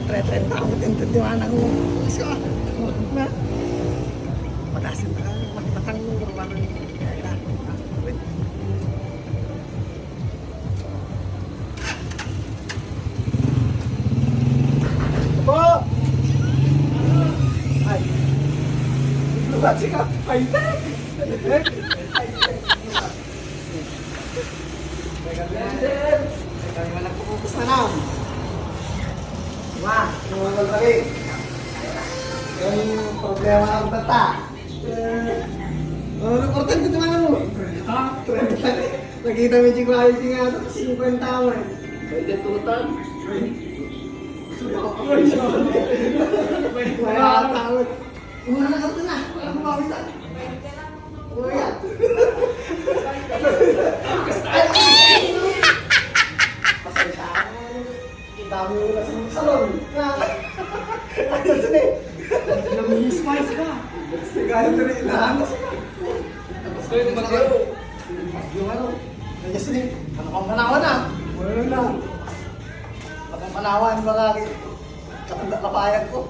30 ako din titiwanan ko. So, na. Matasin na matang normal ni kaya. Po. Ay. Lubat sih kak. Ay. Kaya wala ko focus na lang. Diba? Nungangol pa rin. Yung problema ng bata. Importante naman mo. Ha? Nakita mo yung ayos nga ito. 50 taon. Pwede tutan. Wala taon. Una na ka na. Ano ba kita? Uya. Pasensya. Dami mo na sa salon. Ano sini? Naminis mais ka. Kaya ito rin inahanas ka. Tapos kayo naman kayo. Yung ano? Kaya sini. Ano kang manawan na? Wala na. Bakang manawan ba lagi? Katanda kapayag ko.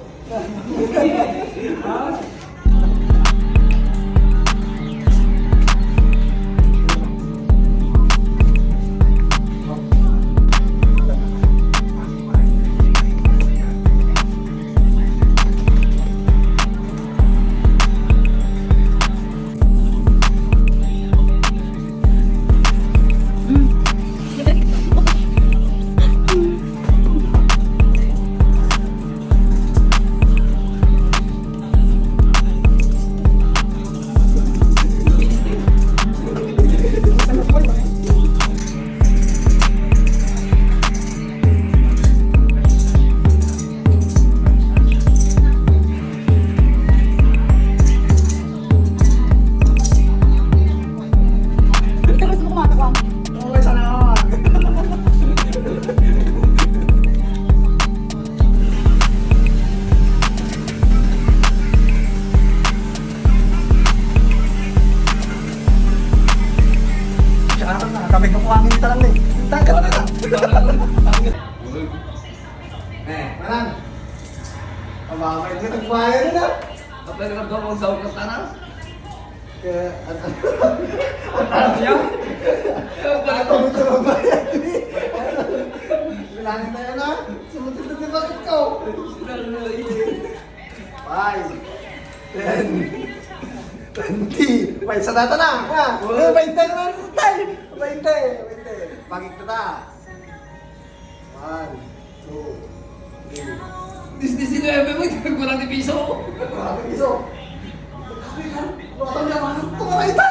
Okay, sana naman. Tsaka na, kami ka po ang minta lang eh. Tanggal na. Manang. Mababay ka nagbayad na. Kapag nagagawa sa ukas na. Kaya, Ano siya? Ako mo ito magbayad eh. Bilangin na yan ha. Sumunod na bakit ko? 5, 10, 20. May sanata na. Ha? 20 naman tayo. 20. Pagig na ta. 1, 2, 3. Disney na mo, ito walang piso. Marami piso. Bakit ka? Bakit ka? Tumaray ta.